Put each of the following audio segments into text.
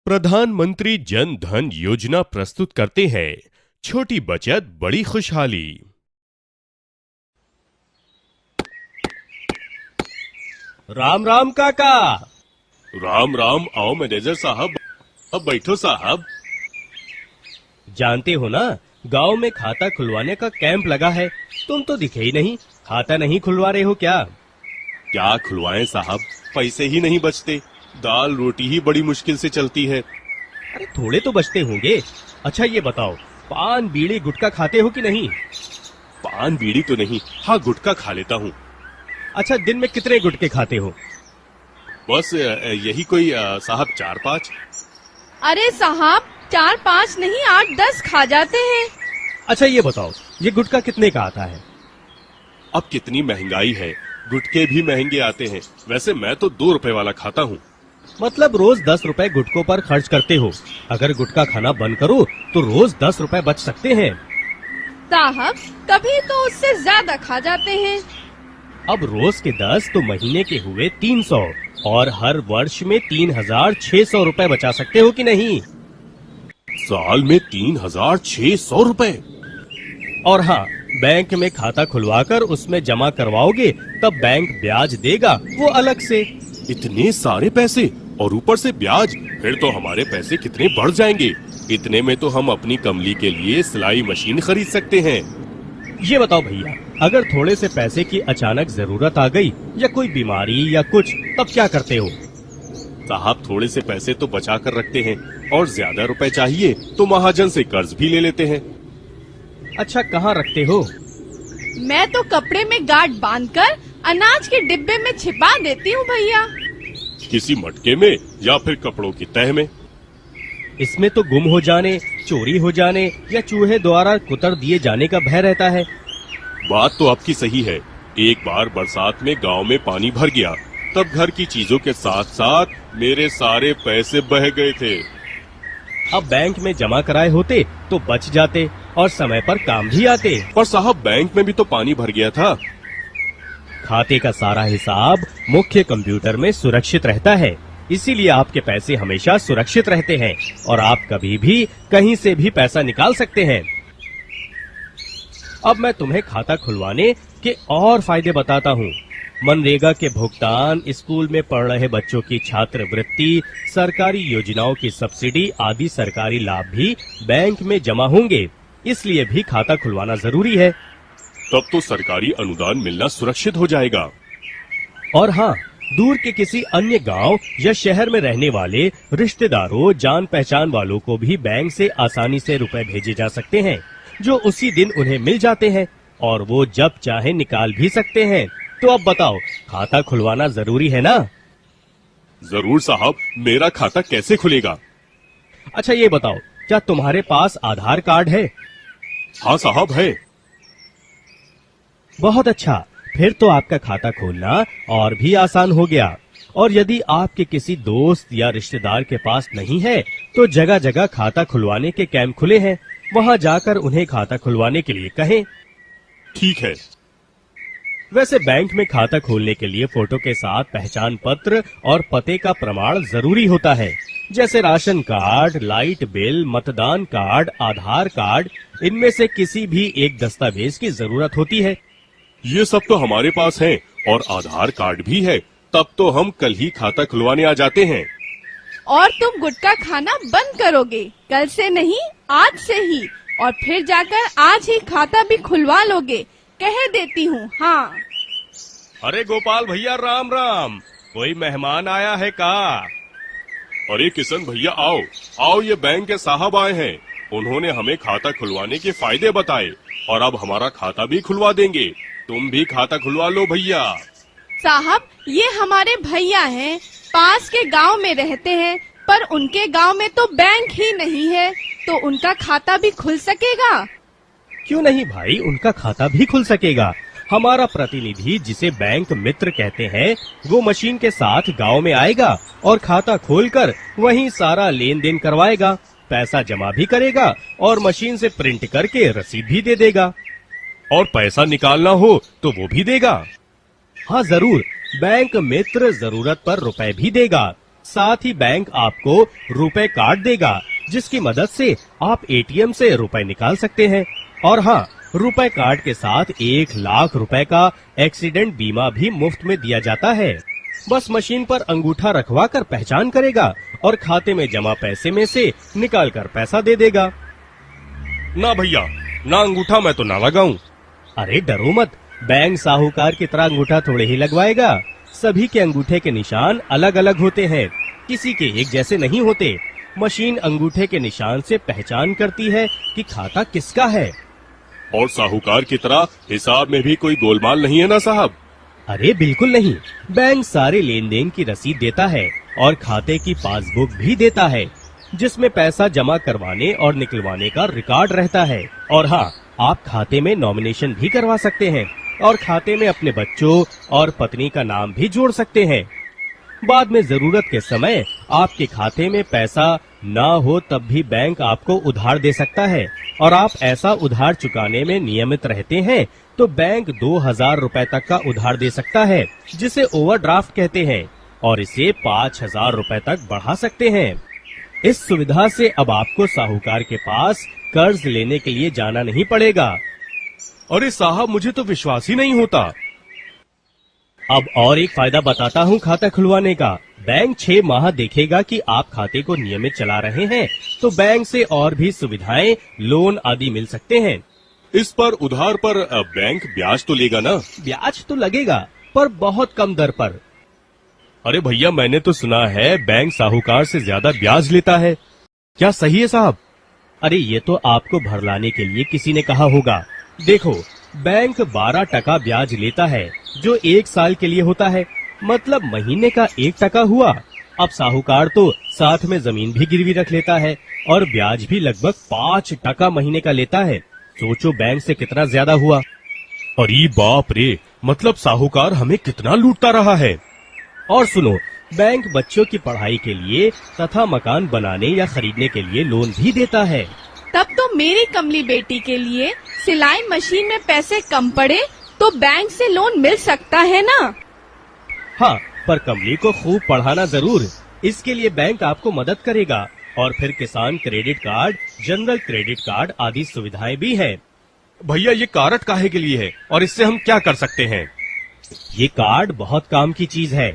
प्रधानमंत्री जन धन योजना प्रस्तुत करते हैं छोटी बचत बड़ी खुशहाली। राम राम काका। राम राम। आओ मैनेजर साहब, अब बैठो साहब। जानते हो ना, गांव में खाता खुलवाने का कैंप लगा है। तुम तो दिखे ही नहीं। खाता नहीं खुलवा रहे हो क्या? क्या खुलवाएं साहब, पैसे ही नहीं बचते। दाल रोटी ही बड़ी मुश्किल से चलती है। अरे थोड़े तो बचते होंगे। अच्छा ये बताओ, पान बीड़ी गुटखा खाते हो कि नहीं? पान बीड़ी तो नहीं, हाँ गुटखा खा लेता हूँ। अच्छा दिन में कितने गुटखे खाते हो? बस यही कोई साहब 4-5। अरे साहब 4-5 नहीं 8-10 खा जाते हैं। अच्छा ये बताओ, ये गुटखा कितने का आता है? अब कितनी महंगाई है, गुटके भी महंगे आते हैं। वैसे मैं तो 2 रुपए वाला खाता हूँ। मतलब रोज 10 रुपए गुटखों पर खर्च करते हो। अगर गुटखा खाना बंद करो तो रोज 10 रुपए बच सकते हैं। साहब कभी तो उससे ज्यादा खा जाते हैं। अब रोज के 10 तो महीने के हुए 300 और हर वर्ष में 3600 रुपए बचा सकते हो कि नहीं? साल में 3600 रुपए। और हाँ, बैंक में खाता खुलवाकर उसमें जमा करवाओगे तब बैंक ब्याज देगा, वो अलग से। इतने सारे पैसे और ऊपर से ब्याज, फिर तो हमारे पैसे कितने बढ़ जाएंगे। इतने में तो हम अपनी कमली के लिए सिलाई मशीन खरीद सकते हैं। ये बताओ भैया, अगर थोड़े से पैसे की अचानक जरूरत आ गई या कोई बीमारी या कुछ, तब क्या करते हो? साहब थोड़े से पैसे तो बचा कर रखते हैं और ज्यादा रुपए चाहिए तो महाजन से कर्ज भी ले लेते हैं। अच्छा कहाँ रखते हो? मैं तो कपड़े में गांठ बांधकर अनाज के डिब्बे में छिपा देती हूँ भैया। किसी मटके में या फिर कपड़ों की तह में। इसमें तो गुम हो जाने, चोरी हो जाने या चूहे द्वारा कुतर दिए जाने का भय रहता है। बात तो आपकी सही है। एक बार बरसात में गांव में पानी भर गया, तब घर की चीजों के साथ साथ मेरे सारे पैसे बह गए थे। अब बैंक में जमा कराए होते तो बच जाते और समय पर काम भी आते। पर साहब बैंक में भी तो पानी भर गया था। खाते का सारा हिसाब मुख्य कंप्यूटर में सुरक्षित रहता है, इसीलिए आपके पैसे हमेशा सुरक्षित रहते हैं और आप कभी भी कहीं से भी पैसा निकाल सकते हैं। अब मैं तुम्हें खाता खुलवाने के और फायदे बताता हूँ। मनरेगा के भुगतान, स्कूल में पढ़ रहे बच्चों की छात्रवृत्ति, सरकारी योजनाओं की सब्सिडी आदि सरकारी लाभ भी बैंक में जमा होंगे। इसलिए भी खाता खुलवाना जरूरी है। तब तो सरकारी अनुदान मिलना सुरक्षित हो जाएगा। और हाँ, दूर के किसी अन्य गांव या शहर में रहने वाले रिश्तेदारों, जान पहचान वालों को भी बैंक से आसानी से रुपए भेजे जा सकते हैं, जो उसी दिन उन्हें मिल जाते हैं और वो जब चाहे निकाल भी सकते हैं। तो अब बताओ, खाता खुलवाना जरूरी है ना? जरूर साहब, मेरा खाता कैसे खुलेगा? अच्छा ये बताओ, क्या तुम्हारे पास आधार कार्ड है? हाँ साहब है। बहुत अच्छा, फिर तो आपका खाता खोलना और भी आसान हो गया। और यदि आपके किसी दोस्त या रिश्तेदार के पास नहीं है तो जगह जगह खाता खुलवाने के कैंप खुले हैं, वहाँ जाकर उन्हें खाता खुलवाने के लिए कहें। ठीक है। वैसे बैंक में खाता खोलने के लिए फोटो के साथ पहचान पत्र और पते का प्रमाण जरूरी होता है, जैसे राशन कार्ड, लाइट बिल, मतदान कार्ड, आधार कार्ड। इनमें से किसी भी एक दस्तावेज की जरूरत होती है। ये सब तो हमारे पास है और आधार कार्ड भी है। तब तो हम कल ही खाता खुलवाने आ जाते हैं। और तुम गुटखा खाना बंद करोगे? कल से नहीं, आज से ही। और फिर जाकर आज ही खाता भी खुलवा लोगे, कह देती हूँ। हाँ। अरे गोपाल भैया राम राम, कोई मेहमान आया है का? अरे किशन भैया आओ आओ, ये बैंक के साहब आए हैं। उन्होंने हमें खाता खुलवाने के फायदे बताए और अब हमारा खाता भी खुलवा देंगे। तुम भी खाता खुलवा लो भैया। साहब ये हमारे भैया हैं, पास के गांव में रहते हैं, पर उनके गांव में तो बैंक ही नहीं है, तो उनका खाता भी खुल सकेगा? क्यों नहीं भाई, उनका खाता भी खुल सकेगा। हमारा प्रतिनिधि, जिसे बैंक मित्र कहते हैं, वो मशीन के साथ गांव में आएगा और खाता खोलकर वहीं सारा लेन देन करवाएगा, पैसा जमा भी करेगा और मशीन से प्रिंट करके रसीद भी दे देगा। और पैसा निकालना हो तो वो भी देगा। हाँ जरूर, बैंक मित्र जरूरत पर रुपए भी देगा साथ ही बैंक आपको रुपए कार्ड देगा, जिसकी मदद से आप एटीएम से रुपए निकाल सकते हैं। और हाँ, रुपए कार्ड के साथ 1 लाख रुपए का एक्सीडेंट बीमा भी मुफ्त में दिया जाता है। बस मशीन पर अंगूठा रखवा कर पहचान करेगा और खाते में जमा पैसे में से निकाल कर पैसा दे देगा। ना भैया, ना अंगूठा मैं तो ना लगाऊं। अरे डरो मत, बैंक साहूकार की तरह अंगूठा थोड़े ही लगवाएगा। सभी के अंगूठे के निशान अलग अलग होते हैं, किसी के एक जैसे नहीं होते। मशीन अंगूठे के निशान से पहचान करती है कि खाता किसका है। और साहूकार की तरह हिसाब में भी कोई गोलमाल नहीं है ना साहब? अरे बिल्कुल नहीं, बैंक सारे लेन देन की रसीद देता है और खाते की पासबुक भी देता है, जिसमें पैसा जमा करवाने और निकलवाने का रिकॉर्ड रहता है। और हाँ, आप खाते में नॉमिनेशन भी करवा सकते हैं और खाते में अपने बच्चों और पत्नी का नाम भी जोड़ सकते हैं। बाद में जरूरत के समय आपके खाते में पैसा ना हो तब भी बैंक आपको उधार दे सकता है, और आप ऐसा उधार चुकाने में नियमित रहते हैं तो बैंक 2000 रुपए तक का उधार दे सकता है, जिसे ओवरड्राफ्ट कहते हैं, और इसे 5000 रुपए तक बढ़ा सकते हैं। इस सुविधा से अब आपको साहूकार के पास कर्ज लेने के लिए जाना नहीं पड़ेगा। अरे साहब, मुझे तो विश्वास ही नहीं होता। अब और एक फायदा बताता हूँ खाता खुलवाने का। बैंक 6 माह देखेगा कि आप खाते को नियमित चला रहे हैं, तो बैंक से और भी सुविधाएं, लोन आदि मिल सकते हैं। इस पर उधार पर बैंक ब्याज तो लेगा ना? ब्याज तो लगेगा, पर बहुत कम दर पर। अरे भैया, मैंने तो सुना है बैंक साहूकार से ज्यादा ब्याज लेता है। क्या सही है साहब? अरे ये तो आपको भरलाने के लिए किसी ने कहा होगा। देखो, बैंक 12% ब्याज लेता है, जो 1 साल के लिए होता है, मतलब महीने का 1% हुआ। अब साहूकार तो साथ में जमीन भी गिरवी रख लेता है और ब्याज भी लगभग 5% महीने का लेता है। सोचो बैंक से कितना ज्यादा हुआ। अरे बाप रे, मतलब साहूकार हमें कितना लूटता रहा है। और सुनो, बैंक बच्चों की पढ़ाई के लिए तथा मकान बनाने या खरीदने के लिए लोन भी देता है। तब तो मेरी कमली बेटी के लिए सिलाई मशीन में पैसे कम पड़े तो बैंक से लोन मिल सकता है ना? हाँ, पर कमली को खूब पढ़ाना जरूर। इसके लिए बैंक आपको मदद करेगा, और फिर किसान credit card, general credit card आदि सुविधाएं भी है। भैया, ये कार्ड काहे के लिए है और इससे हम क्या कर सकते हैं? ये कार्ड बहुत काम की चीज है।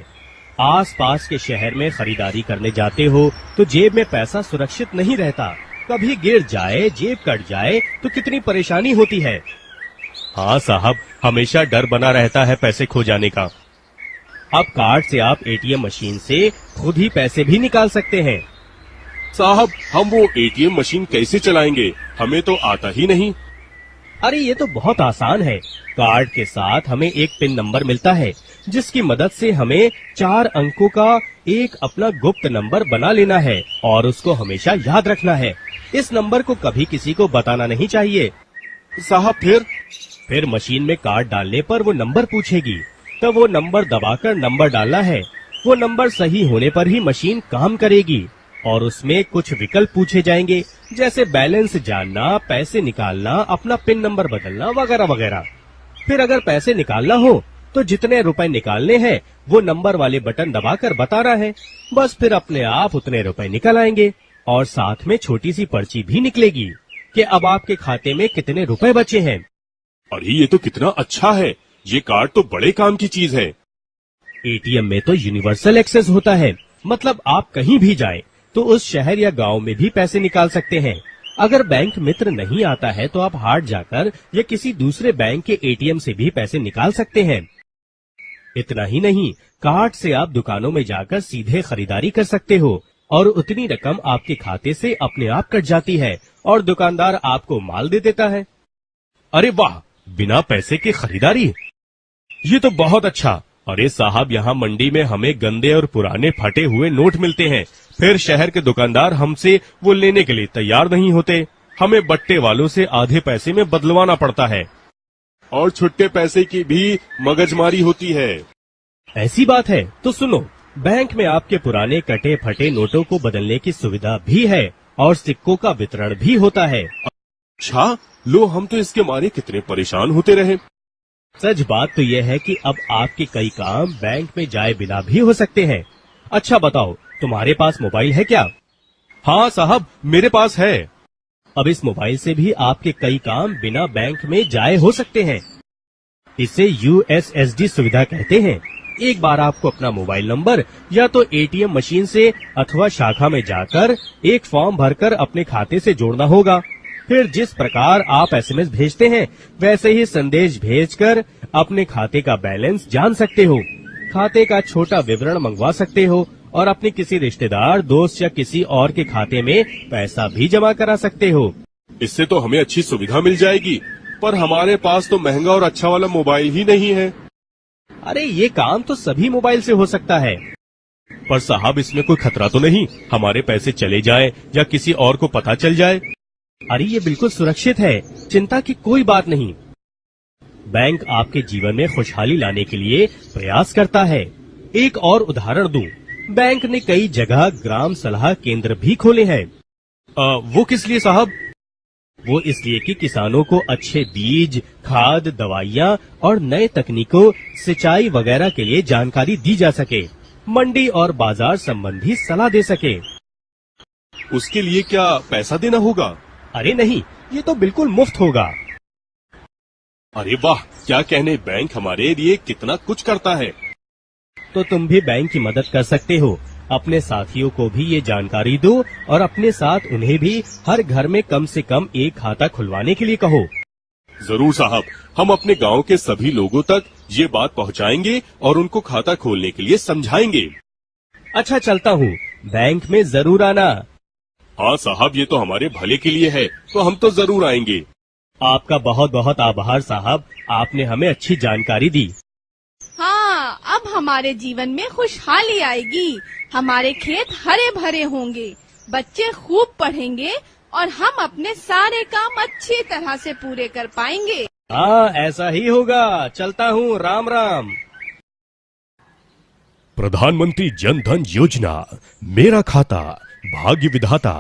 आस पास के शहर में खरीदारी करने जाते हो तो जेब में पैसा सुरक्षित नहीं रहता, कभी गिर जाए, जेब कट जाए तो कितनी परेशानी होती है। हाँ साहब, हमेशा डर बना रहता है पैसे खो जाने का। अब कार्ड से आप एटीएम मशीन से खुद ही पैसे भी निकाल सकते हैं। साहब, हम वो एटीएम मशीन कैसे चलाएंगे? हमें तो आता ही नहीं। अरे ये तो बहुत आसान है। कार्ड के साथ हमें एक पिन नंबर मिलता है, जिसकी मदद से हमें 4 अंकों का एक अपना गुप्त नंबर बना लेना है और उसको हमेशा याद रखना है। इस नंबर को कभी किसी को बताना नहीं चाहिए। साहब, फिर मशीन में कार्ड डालने पर वो नंबर पूछेगी, तब वो नंबर दबाकर नंबर डालना है। वो नंबर सही होने पर ही मशीन काम करेगी, और उसमें कुछ विकल्प पूछे जाएंगे, जैसे बैलेंस जानना, पैसे निकालना, अपना पिन नंबर बदलना वगैरह वगैरह। फिर अगर पैसे निकालना हो तो जितने रुपए निकालने हैं वो नंबर वाले बटन दबाकर बताना है। बस फिर अपने आप उतने रुपए निकल आएंगे, और साथ में छोटी सी पर्ची भी निकलेगी कि अब आपके खाते में कितने रुपए बचे हैं। अरे ये तो कितना अच्छा है। ये कार्ड तो बड़े काम की चीज है। एटीएम में तो यूनिवर्सल एक्सेस होता है, मतलब आप कहीं भी जाएं तो उस शहर या गांव में भी पैसे निकाल सकते हैं। अगर बैंक मित्र नहीं आता है तो आप हाट जाकर या किसी दूसरे बैंक के एटीएम से भी पैसे निकाल सकते हैं। इतना ही नहीं, कार्ड से आप दुकानों में जाकर सीधे खरीदारी कर सकते हो, और उतनी रकम आपके खाते से अपने आप कट जाती है और दुकानदार आपको माल दे देता है। अरे वाह, बिना पैसे के खरीदारी, ये तो बहुत अच्छा। अरे साहब, यहाँ मंडी में हमें गंदे और पुराने फटे हुए नोट मिलते हैं, फिर शहर के दुकानदार हमसे वो लेने के लिए तैयार नहीं होते। हमें बट्टे वालों से आधे पैसे में बदलवाना पड़ता है, और छुट्टे पैसे की भी मगजमारी होती है। ऐसी बात है तो सुनो, बैंक में आपके पुराने कटे फटे नोटों को बदलने की सुविधा भी है, और सिक्कों का वितरण भी होता है। अच्छा, लो, हम तो इसके मारे कितने परेशान होते रहे। सच बात तो यह है कि अब आपके कई काम बैंक में जाए बिना भी हो सकते हैं। अच्छा बताओ, तुम्हारे पास मोबाइल है क्या? हाँ साहब, मेरे पास है। अब इस मोबाइल से भी आपके कई काम बिना बैंक में जाए हो सकते हैं। इसे USSD सुविधा कहते हैं। एक बार आपको अपना मोबाइल नंबर या तो ATM मशीन से अथवा शाखा में जाकर एक फॉर्म भरकर अपने खाते से जोड़ना होगा। फिर जिस प्रकार आप SMS भेजते हैं, वैसे ही संदेश भेजकर अपने खाते का बैलेंस जान सकते हो, खाते का छोटा विवरण मंगवा सकते हो और अपने किसी रिश्तेदार, दोस्त या किसी और के खाते में पैसा भी जमा करा सकते हो। इससे तो हमें अच्छी सुविधा मिल जाएगी, पर हमारे पास तो महंगा और अच्छा वाला मोबाइल ही नहीं है। अरे ये काम तो सभी मोबाइल से हो सकता है। पर साहब, इसमें कोई खतरा तो नहीं, हमारे पैसे चले जाए या किसी और को पता चल जाए? अरे ये बिल्कुल सुरक्षित है, चिंता की कोई बात नहीं। बैंक आपके जीवन में खुशहाली लाने के लिए प्रयास करता है। एक और उदाहरण दूं, बैंक ने कई जगह ग्राम सलाह केंद्र भी खोले हैं। वो किस लिए साहब? वो इसलिए कि किसानों को अच्छे बीज, खाद, दवाइयाँ और नए तकनीकों, सिंचाई वगैरह के लिए जानकारी दी जा सके, मंडी और बाजार संबंधी सलाह दे सके। उसके लिए क्या पैसा देना होगा? अरे नहीं, ये तो बिल्कुल मुफ्त होगा। अरे वाह, क्या कहने, बैंक हमारे लिए कितना कुछ करता है। तो तुम भी बैंक की मदद कर सकते हो। अपने साथियों को भी ये जानकारी दो और अपने साथ उन्हें भी हर घर में कम से कम एक खाता खुलवाने के लिए कहो। जरूर साहब, हम अपने गांव के सभी लोगों तक ये बात पहुंचाएंगे और उनको खाता खोलने के लिए समझाएंगे। अच्छा, चलता हूँ, बैंक में जरूर आना। हाँ साहब, ये तो हमारे भले के लिए है, तो हम तो जरूर आएंगे। आपका बहुत बहुत आभार साहब, आपने हमें अच्छी जानकारी दी। हाँ, अब हमारे जीवन में खुशहाली आएगी। हमारे खेत हरे भरे होंगे, बच्चे खूब पढ़ेंगे और हम अपने सारे काम अच्छी तरह से पूरे कर पाएंगे। हाँ, ऐसा ही होगा। चलता हूँ, राम राम। प्रधानमंत्री जन धन योजना, मेरा खाता भाग्य विधाता।